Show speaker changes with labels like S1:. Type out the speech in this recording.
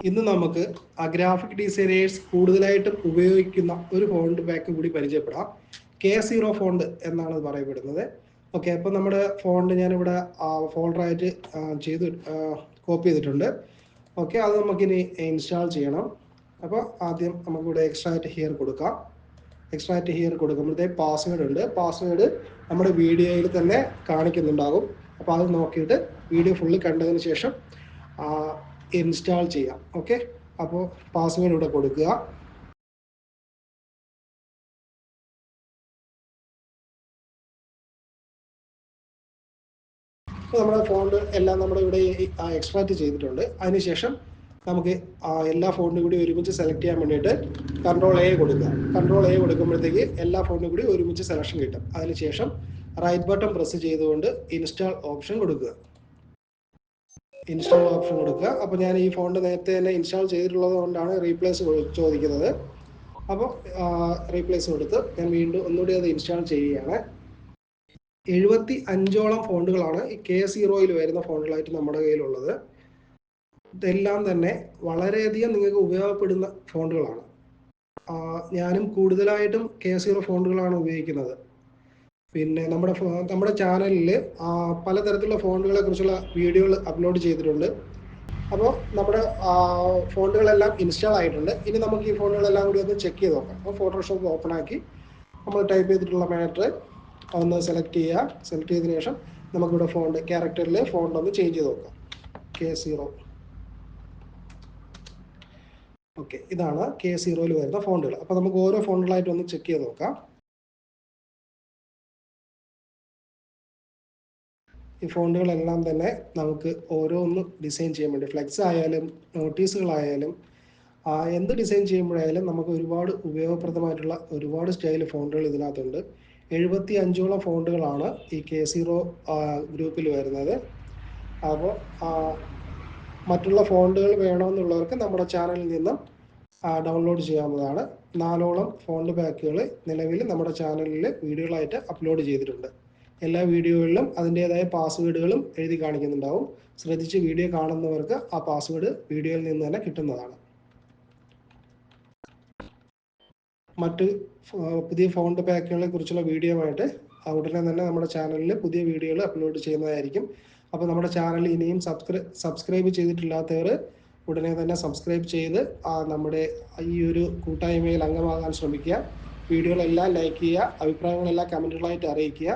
S1: ഇന്ന് നമുക്ക് graphic designers കൂടുതലായിട്ടും ഉപയോഗിക്കുന്ന ഒരു ഫോണ്ട് പാക്ക് കൂടി പരിചയപ്പെടാം. K0 ഫോണ്ട് എന്നാണ് പറയപ്പെടുന്നത്. ഓക്കെ, അപ്പോൾ നമ്മുടെ ഫോണ്ട് ഞാനിവിടെ ഫോൾഡറായിട്ട് കോപ്പി ചെയ്തിട്ടുണ്ട്. ഓക്കെ, അത് നമുക്കിനി ഇൻസ്റ്റാൾ ചെയ്യണം. അപ്പോൾ ആദ്യം നമുക്കിവിടെ എക്സ്ട്രാക്റ്റ് ഹിയർ കൊടുക്കാം. എക്സ്ട്രാക്റ്റ് ഹിയർ കൊടുക്കുമ്പോഴത്തേക്ക് പാസ്വേഡ് ഉണ്ട്. പാസ്വേഡ് നമ്മുടെ വീഡിയോയിൽ തന്നെ കാണിക്കുന്നുണ്ടാകും. അപ്പോൾ അത് നോക്കിയിട്ട് വീഡിയോ ഫുള്ള് കണ്ടതിന് ശേഷം ഇൻസ്റ്റാൾ ചെയ്യാം. ഓക്കെ, അപ്പോൾ പാസ്വേഡ് ഇവിടെ കൊടുക്കുക. നമ്മുടെ ഫോണ്ട് എല്ലാം നമ്മുടെ ഇവിടെ എക്സ്ട്രാക്ട് ചെയ്തിട്ടുണ്ട്. അതിനുശേഷം നമുക്ക് എല്ലാ ഫോണ്ടും കൂടി ഒരുമിച്ച് സെലക്ട് ചെയ്യാൻ വേണ്ടിയിട്ട് Ctrl+A കൊടുക്കുക. Ctrl+A കൊടുക്കുമ്പോഴത്തേക്ക് എല്ലാ ഫോണ്ടും കൂടി ഒരുമിച്ച് സെലക്ഷൻ കിട്ടും. അതിനുശേഷം റൈറ്റ് ബട്ടൺ പ്രസ് ചെയ്തുകൊണ്ട് ഇൻസ്റ്റാൾ ഓപ്ഷൻ കൊടുക്കുക. ഇൻസ്റ്റാൾ ഓപ്ഷൻ കൊടുക്കുക. അപ്പോൾ ഞാൻ ഈ ഫോണ്ട് നേരത്തെ തന്നെ ഇൻസ്റ്റാൾ ചെയ്തിട്ടുള്ളത് കൊണ്ടാണ് റീപ്ലേസ് ചോദിക്കുന്നത്. അപ്പോൾ റീപ്ലേസ് കൊടുത്ത് ഞാൻ വീണ്ടും ഒന്നുകൂടി അത് ഇൻസ്റ്റാൾ ചെയ്യുകയാണ്. 75ഓളം ഫോണ്ടുകളാണ് ഈ K0 വരുന്ന ഫോണ്ടുകളായിട്ട് നമ്മുടെ കയ്യിലുള്ളത്. ഇതെല്ലാം തന്നെ വളരെയധികം നിങ്ങൾക്ക് ഉപയോഗപ്പെടുന്ന ഫോണ്ടുകളാണ്. ഞാനും കൂടുതലായിട്ടും K0 ഫോണ്ടുകളാണ് ഉപയോഗിക്കുന്നത്. പിന്നെ നമ്മുടെ ചാനലിൽ പലതരത്തിലുള്ള ഫോണ്ടുകളെ കുറിച്ചുള്ള വീഡിയോകൾ അപ്ലോഡ് ചെയ്തിട്ടുണ്ട്. അപ്പോൾ നമ്മുടെ ഫോണ്ടുകളെല്ലാം ഇൻസ്റ്റാൾ ആയിട്ടുണ്ട്. ഇനി നമുക്ക് ഈ ഫോണ്ടുകളെല്ലാം കൂടി ഒന്ന് ചെക്ക് ചെയ്ത് നോക്കാം. അപ്പോൾ ഫോട്ടോഷോപ്പ് ഓപ്പൺ ആക്കി നമ്മൾ ടൈപ്പ് ചെയ്തിട്ടുള്ള മാറ്റർ ഒന്ന് സെലക്ട് ചെയ്യുക. സെലക്ട് ചെയ്തതിനു ശേഷം നമുക്കിവിടെ ഫോണ്ട് ക്യാരക്ടറിൽ ഫോണ്ട് ഒന്ന് ചേഞ്ച് ചെയ്ത് നോക്കാം. K0. ഓക്കെ, ഇതാണ് K0 വരുന്ന ഫോണ്ടുകൾ. അപ്പോൾ നമുക്ക് ഓരോ ഫോണ്ടുകളായിട്ട് ഒന്ന് ചെക്ക് ചെയ്ത് നോക്കാം. ഈ ഫോണ്ടുകളെല്ലാം തന്നെ നമുക്ക് ഓരോന്ന് ഡിസൈൻ ചെയ്യാൻ വേണ്ടി ഫ്ലെക്സ് ആയാലും നോട്ടീസുകളായാലും എന്ത് ഡിസൈൻ ചെയ്യുമ്പോഴായാലും നമുക്ക് ഒരുപാട് ഉപയോഗപ്രദമായിട്ടുള്ള ഒരുപാട് സ്റ്റൈൽ ഫോണ്ടുകൾ ഇതിനകത്തുണ്ട്. 75ഓളം ഫോണ്ടുകളാണ് ഈ K0 ഗ്രൂപ്പിൽ വരുന്നത്. അപ്പോൾ മറ്റുള്ള ഫോണ്ടുകൾ വേണമെന്നുള്ളവർക്ക് നമ്മുടെ ചാനലിൽ നിന്നും ഡൗൺലോഡ് ചെയ്യാവുന്നതാണ്. 4ഓളം ഫോണ്ട് പാക്കുകൾ നിലവിൽ നമ്മുടെ ചാനലിൽ വീഡിയോകളായിട്ട് അപ്ലോഡ് ചെയ്തിട്ടുണ്ട്. എല്ലാ വീഡിയോകളിലും അതിൻ്റേതായ പാസ്വേഡുകളും എഴുതി കാണിക്കുന്നുണ്ടാവും. ശ്രദ്ധിച്ച് വീഡിയോ കാണുന്നവർക്ക് ആ പാസ്വേഡ് വീഡിയോയിൽ നിന്ന് തന്നെ കിട്ടുന്നതാണ്. മറ്റ് പുതിയ ഫോണ്ട് പാക്കുകളെ കുറിച്ചുള്ള വീഡിയോ ആയിട്ട് ഉടനെ തന്നെ നമ്മുടെ ചാനലിൽ പുതിയ വീഡിയോകൾ അപ്ലോഡ് ചെയ്യുന്നതായിരിക്കും. അപ്പോൾ നമ്മുടെ ചാനൽ ഇനിയും സബ്സ്ക്രൈബ് ചെയ്തിട്ടില്ലാത്തവർ ഉടനെ തന്നെ സബ്സ്ക്രൈബ് ചെയ്ത് നമ്മുടെ ഈ ഒരു കൂട്ടായ്മയിൽ അംഗമാകാൻ ശ്രമിക്കുക. വീഡിയോകളെല്ലാം ലൈക്ക് ചെയ്യുക. അഭിപ്രായങ്ങളെല്ലാം കമൻറ്റുകളായിട്ട് അറിയിക്കുക.